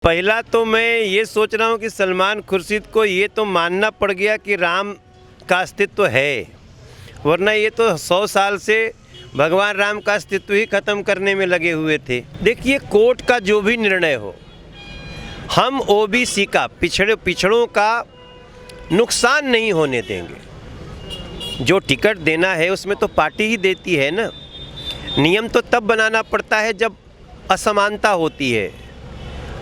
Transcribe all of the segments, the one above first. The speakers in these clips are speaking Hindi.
पहला तो मैं ये सोच रहा हूँ कि सलमान खुर्शीद को ये तो मानना पड़ गया कि राम का अस्तित्व है, वरना ये तो 100 साल से भगवान राम का अस्तित्व ही खत्म करने में लगे हुए थे। देखिए, कोर्ट का जो भी निर्णय हो, हम ओबीसी का पिछड़ों का नुकसान नहीं होने देंगे। जो टिकट देना है उसमें तो पार्टी ही देती है ना। नियम तो तब बनाना पड़ता है जब असमानता होती है।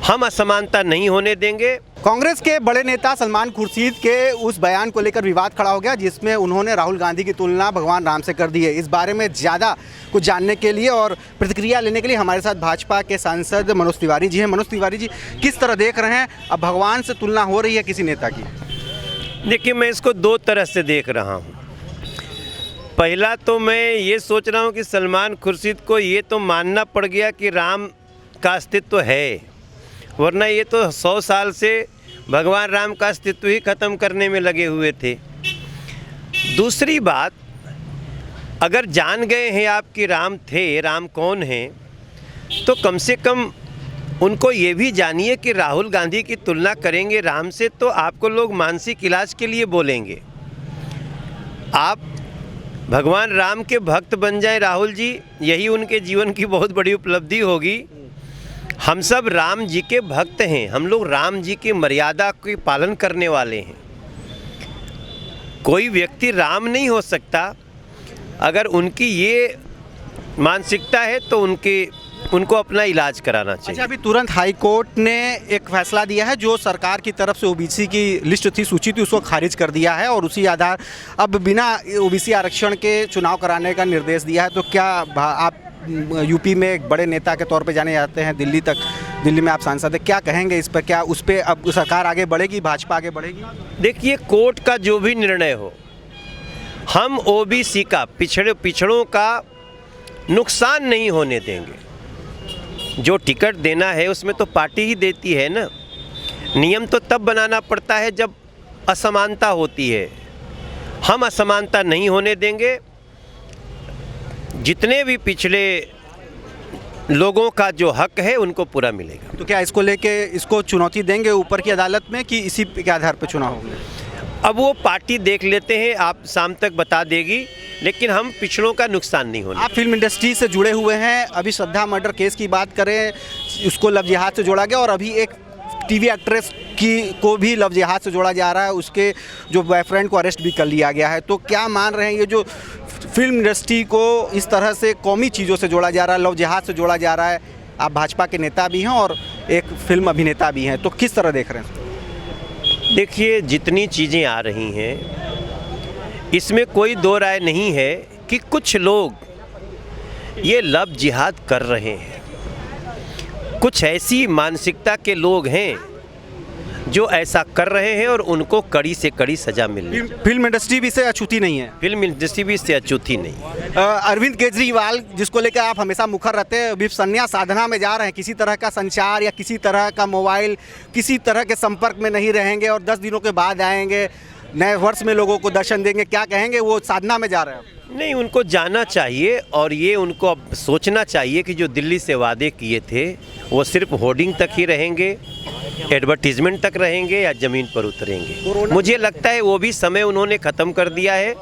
हम असमानता नहीं होने देंगे। कांग्रेस के बड़े नेता सलमान खुर्शीद के उस बयान को लेकर विवाद खड़ा हो गया जिसमें उन्होंने राहुल गांधी की तुलना भगवान राम से कर दी है। इस बारे में ज़्यादा कुछ जानने के लिए और प्रतिक्रिया लेने के लिए हमारे साथ भाजपा के सांसद मनोज तिवारी जी हैं। मनोज तिवारी जी, किस तरह देख रहे हैं, अब भगवान से तुलना हो रही है किसी नेता की? देखिए, मैं इसको दो तरह से देख रहा हूँ। पहला तो मैं ये सोच रहा हूँ कि सलमान खुर्शीद को ये तो मानना पड़ गया कि राम का अस्तित्व है, वरना ये तो 100 साल से भगवान राम का अस्तित्व ही खत्म करने में लगे हुए थे। दूसरी बात, अगर जान गए हैं आप कि राम थे, राम कौन हैं, तो कम से कम उनको ये भी जानिए कि राहुल गांधी की तुलना करेंगे राम से तो आपको लोग मानसिक इलाज के लिए बोलेंगे। आप भगवान राम के भक्त बन जाएं राहुल जी, यही उनके जीवन की बहुत बड़ी उपलब्धि होगी। हम सब राम जी के भक्त हैं, हम लोग राम जी की मर्यादा के पालन करने वाले हैं। कोई व्यक्ति राम नहीं हो सकता। अगर उनकी ये मानसिकता है तो उनको अपना इलाज कराना चाहिए। अच्छा, अभी तुरंत हाई कोर्ट ने एक फैसला दिया है जो सरकार की तरफ से ओबीसी की लिस्ट थी, सूची थी, उसको खारिज कर दिया है और उसी आधार अब बिना ओबीसी आरक्षण के चुनाव कराने का निर्देश दिया है। तो क्या आप यूपी में एक बड़े नेता के तौर पे जाने जाते हैं, दिल्ली में आप सांसद हैं, क्या कहेंगे इस पर? क्या उस पर अब सरकार आगे बढ़ेगी, भाजपा आगे बढ़ेगी? देखिए, कोर्ट का जो भी निर्णय हो, हम ओबीसी का पिछड़ों का नुकसान नहीं होने देंगे। जो टिकट देना है उसमें तो पार्टी ही देती है ना। नियम तो तब बनाना पड़ता है जब असमानता होती है। हम असमानता नहीं होने देंगे। जितने भी पिछड़े लोगों का जो हक है उनको पूरा मिलेगा। तो क्या इसको लेके इसको चुनौती देंगे ऊपर की अदालत में कि इसी के आधार पर चुनाव होगा? अब वो पार्टी देख लेते हैं, आप शाम तक बता देगी, लेकिन हम पिछड़ों का नुकसान नहीं होने। आप फिल्म इंडस्ट्री से जुड़े हुए हैं। अभी श्रद्धा मर्डर केस की बात करें, उसको लव जिहाद से जोड़ा गया और अभी एक टीवी एक्ट्रेस को भी लव जिहाद से जोड़ा जा रहा है। उसके जो बॉयफ्रेंड को अरेस्ट भी कर लिया गया है। तो क्या मान रहे हैं, ये जो फिल्म इंडस्ट्री को इस तरह से कौमी चीज़ों से जोड़ा जा रहा है, लव जिहाद से जोड़ा जा रहा है? आप भाजपा के नेता भी हैं और एक फिल्म अभिनेता भी हैं, तो किस तरह देख रहे हैं? देखिए, जितनी चीज़ें आ रही हैं इसमें कोई दो राय नहीं है कि कुछ लोग ये लव जिहाद कर रहे हैं। कुछ ऐसी मानसिकता के लोग हैं जो ऐसा कर रहे हैं और उनको कड़ी से कड़ी सजा मिलनी। फिल्म इंडस्ट्री भी इससे अछूती नहीं है। फिल्म इंडस्ट्री भी इससे अछूती नहीं। अरविंद केजरीवाल, जिसको लेकर आप हमेशा मुखर रहते हैं, अभी संन्यास साधना में जा रहे हैं। किसी तरह का संचार या किसी तरह का मोबाइल, किसी तरह के संपर्क में नहीं रहेंगे और 10 दिनों के बाद आएंगे, नए वर्ष में लोगों को दर्शन देंगे। क्या कहेंगे, वो साधना में जा रहे हैं? नहीं, उनको जाना चाहिए और ये उनको अब सोचना चाहिए कि जो दिल्ली से वादे किए थे वो सिर्फ होर्डिंग तक ही रहेंगे, एडवर्टीजमेंट तक रहेंगे या ज़मीन पर उतरेंगे। मुझे लगता है वो भी समय उन्होंने ख़त्म कर दिया है।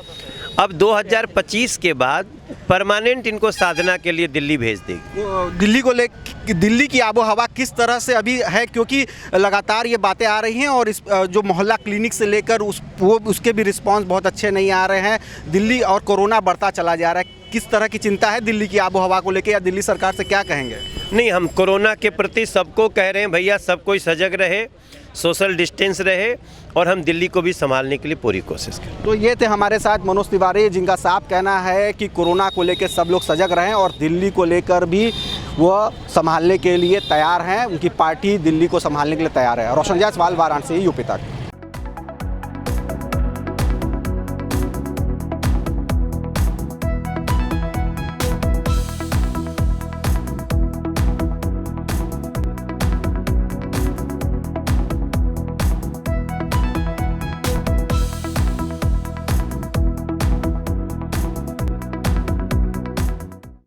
अब 2025 के बाद परमानेंट इनको साधना के लिए दिल्ली भेज देगी। दिल्ली की आबो हवा किस तरह से अभी है, क्योंकि लगातार ये बातें आ रही हैं और इस जो मोहल्ला क्लिनिक से लेकर उसके भी रिस्पांस बहुत अच्छे नहीं आ रहे हैं। दिल्ली और कोरोना बढ़ता चला जा रहा है। किस तरह की चिंता है दिल्ली की आबो हवा को लेकर, या दिल्ली सरकार से क्या कहेंगे? नहीं, हम कोरोना के प्रति सबको कह रहे हैं, भैया सब कोई सजग रहे, सोशल डिस्टेंस रहे और हम दिल्ली को भी संभालने के लिए पूरी कोशिश करें। तो ये थे हमारे साथ मनोज तिवारी, जिनका साफ कहना है कि कोरोना को लेकर सब लोग सजग रहें और दिल्ली को लेकर भी वह संभालने के लिए तैयार हैं। उनकी पार्टी दिल्ली को संभालने के लिए तैयार है। रोशन जायसवाल, वाराणसी, यूपी तक।